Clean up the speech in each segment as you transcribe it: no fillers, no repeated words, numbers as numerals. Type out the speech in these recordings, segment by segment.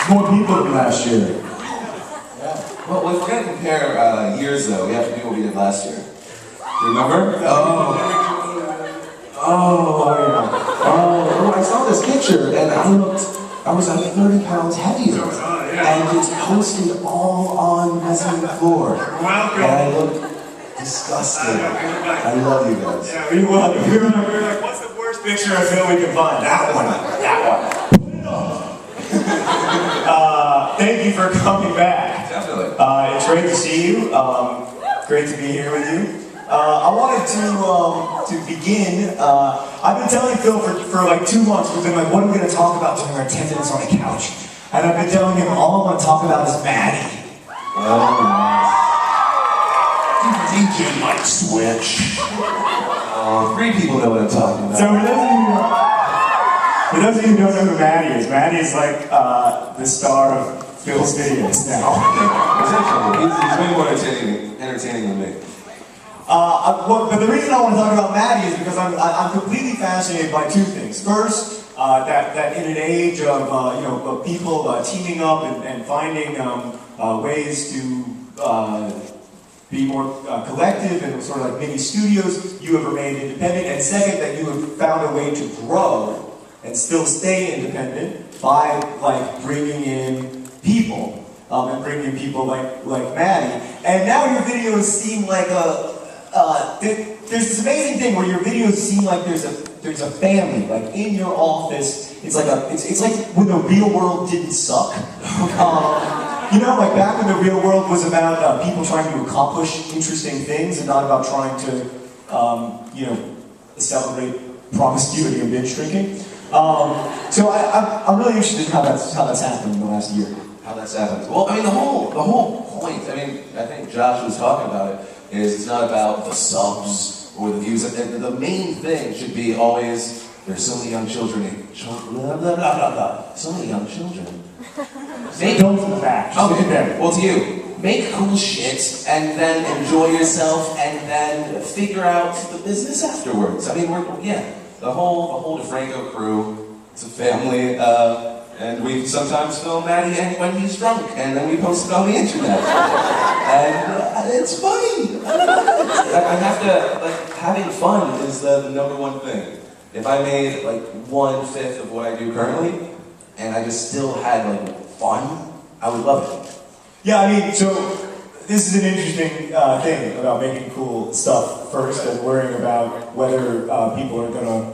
More people than last year. Yeah. Well, if we're going to compare years, though, we have to do what we did last year. Do you remember? Oh, I saw this picture, and I was like 30 pounds heavier. And it's posted all on mezzanine floor. Welcome. And I look disgusted. I love you guys. Yeah, we were like, what's the worst picture of Phil we can find? That one. That one. Put it up. Thank you for coming back. Definitely. It's great to see you. Great to be here with you. I wanted to begin. I've been telling Phil for like 2 months, we've been like, what are we going to talk about during our 10 minutes on the couch? And I've been telling him all I want to talk about is Maddie. Oh, DJ might switch. 3 people know what I'm talking about. So for those of you who don't know who Maddie is like the star of Phil's videos now. He's way more entertaining than me. But the reason I want to talk about Maddie is because I'm completely fascinated by 2 things. First, that in an age of people teaming up and finding ways to be more collective and sort of like mini studios, you have remained independent. And second, that you have found a way to grow and still stay independent by like bringing in people and bringing in people like Maddie. And now your videos seem like there's this amazing thing where your videos seem like there's a family, like in your office. It's like when the real world didn't suck. You know, like back when the real world was about people trying to accomplish interesting things and not about trying to, celebrate promiscuity and binge drinking. So I'm really interested in how that's happened in the last year. How that's happened. Well, I mean, the whole point. I mean, I think Josh was talking about it. Is it's not about the subs or the views. The main thing should be always, there's so many young children. So many young children. Don't from the back. Okay, well to you, make cool shit and then enjoy yourself and then figure out the business afterwards. I mean, the whole DeFranco crew, it's a family, and we sometimes film Maddie when he's drunk, and then we post it on the internet. And it's funny. I have to, like, having fun is the #1 thing. If I made like 1/5 of what I do currently, and I just still had like fun, I would love it. Yeah, I mean, so this is an interesting thing about making cool stuff first and worrying about whether people are gonna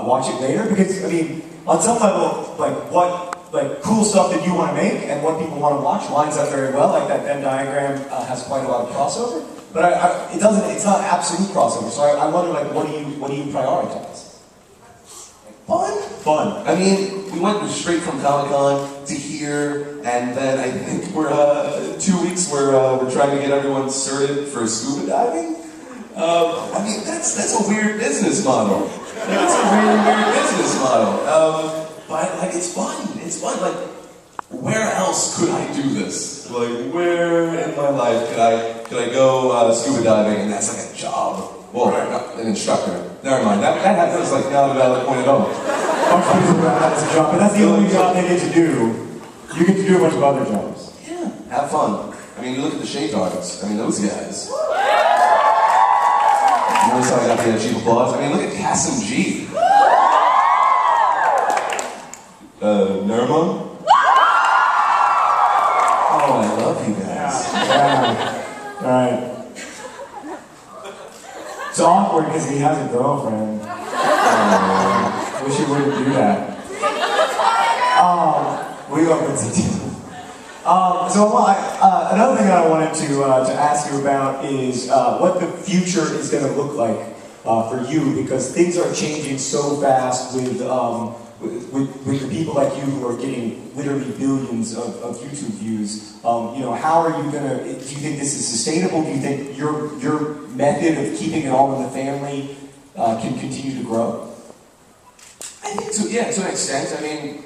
watch it later. Because I mean, on some level, like cool stuff that you want to make and what people want to watch lines up very well. Like that Venn diagram has quite a lot of crossover, but it doesn't. It's not absolute crossover. So I wonder, like, what do you prioritize? Fun. I mean, we went straight from Comic-Con to here, and then I think we're 2 weeks. We're trying to get everyone certified for scuba diving. I mean, that's a weird business model. That's a really weird business model. But like, it's fun. It's fun. Like, where else could I do this? Like, where in my life could I go scuba diving and that's like a job? Well, not an instructor. Never mind. That was like not a valid point at all. That's a job, but that's the only job they get to do. You get to do a bunch of other jobs. Yeah, have fun. I mean, you look at the shade artists. I mean, those guys. You notice how I got the cheap applause? I mean, look at Kasim G. Nerman? Oh, I love you guys. Yeah. Alright. It's awkward because he has a girlfriend. Wish he wouldn't do that. We love it. Another thing I wanted to ask you about is what the future is going to look like for you, because things are changing so fast with the people like you who are getting literally billions of YouTube views. How are you gonna? Do you think this is sustainable? Do you think your method of keeping it all in the family can continue to grow? I think so. Yeah, to an extent. I mean,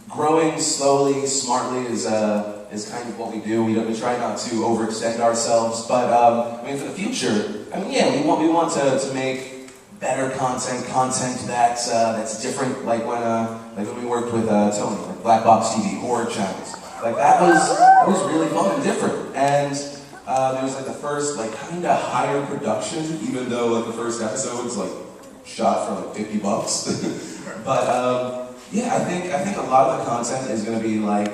growing slowly, smartly is kind of what we do. We try not to overextend ourselves, but I mean, for the future, I mean, yeah, we want to make better content that's different. Like when we worked with Tony, like Black Box TV, horror channels. Like that was really fun and different. And there was like the first like kind of higher production, even though like the first episode was like shot for like $50. But yeah, I think a lot of the content is going to be like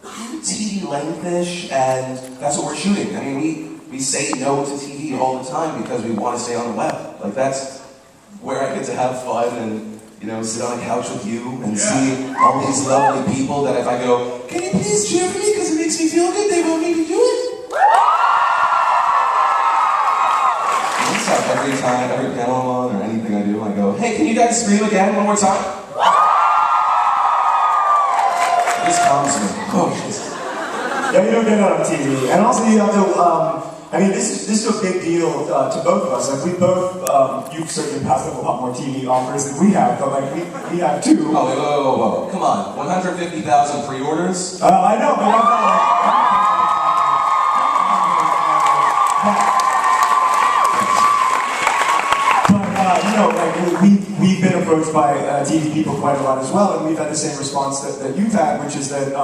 TV length-ish, and that's what we're shooting. I mean, we say no to TV all the time because we want to stay on the web. Like that's where I get to have fun and, you know, sit on a couch with you and see all these lovely people that if I go, can you please cheer for me because it makes me feel good, they want me to do it. And it's like every panel I'm on or anything I do, I go, hey, can you guys scream again one more time? This calms me. Oh, Jesus. Yeah, you don't get that on TV. And also you have to, I mean, this is a big deal to both of us. Like we both, you've certainly passed up a lot more TV offers than we have, but like we have too. Oh, whoa. Come on, 150,000 pre-orders? I know, but you know, like we've been approached by TV people quite a lot as well, and we've had the same response that you've had, which is that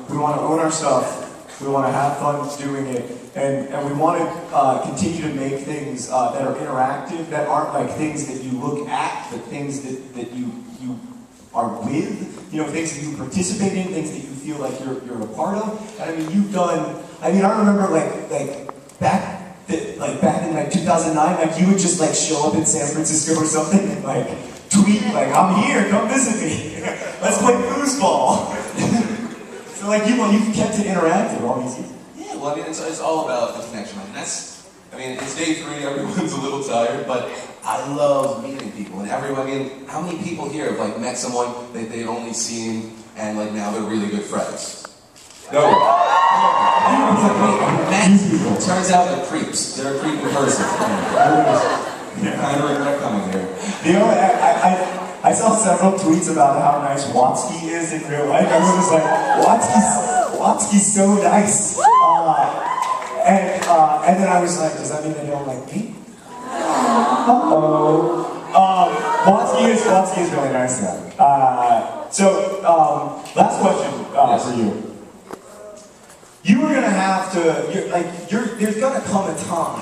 we want to own our stuff. We want to have fun doing it, and we want to continue to make things that are interactive, that aren't like things that you look at, but things that you are with, you know, things that you participate in, things that you feel like you're a part of. And I mean, you've done, I mean, I remember like back in like 2009, like you would just like show up in San Francisco or something and like tweet like, I'm here, come visit me. Let's play foosball. So like you kept it interactive all these years. Yeah, well I mean it's all about the connection. I mean it's day 3, everyone's a little tired, but I love meeting people and everyone. I mean, how many people here have like met someone that they'd only seen and like now they're really good friends? No. Turns out they're creeps. They're a creep in person. I don't regret coming here. You know, I saw several tweets about how nice Watsky is in real life. I was just like, Watsky's so nice. And then I was like, does that mean they don't like me? Watsky is really nice guy. So, last question for you. You are gonna have to, there's gonna come a time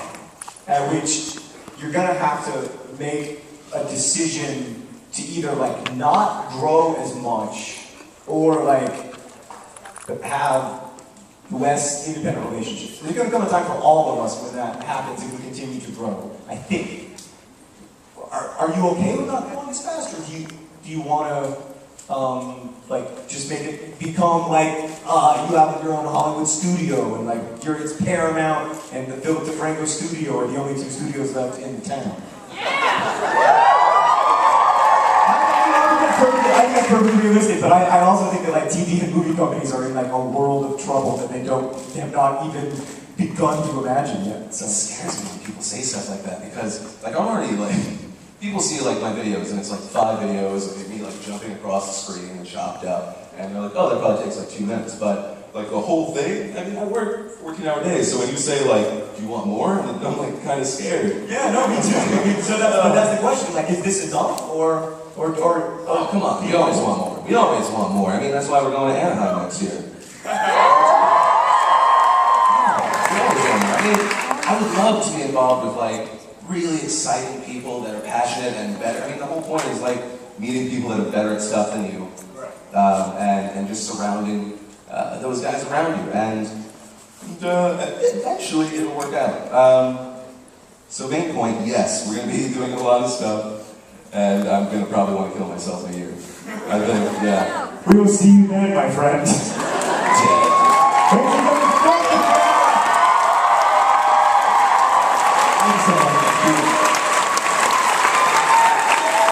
at which you're gonna have to make a decision to either like not grow as much or like have less independent relationships. There's gonna come a time for all of us when that happens if we continue to grow, I think. Are you okay with not growing as fast, or do you wanna like just make it become like you have your own Hollywood studio and like it's Paramount and the DeFranco studio are the only 2 studios left in the town? I think that's perfectly realistic, but I also think that like TV and movie companies are in like a world of trouble that they have not even begun to imagine yet. So it scares me when people say stuff like that because like I'm already like people see like my videos and it's like 5 videos of me like jumping across the screen and chopped up, and they're like, oh, that probably takes like 2 minutes, but like the whole thing, I mean, I work 14-hour days, so when you say like, do you want more? I'm like kind of scared. Yeah, no, me too. I mean, so that's the question. Like, is this enough or? Oh, come on, we always want more. We always want more. I mean, that's why we're going to Anaheim next year. I mean, I would love to be involved with like really exciting people that are passionate and better. I mean, the whole point is like meeting people that are better at stuff than you, and just surrounding those guys around you, and eventually it'll work out. So main point, yes, we're going to be doing a lot of stuff, and I'm going to probably want to kill myself in a year. I think, yeah. We will see you then, my friend. Yeah.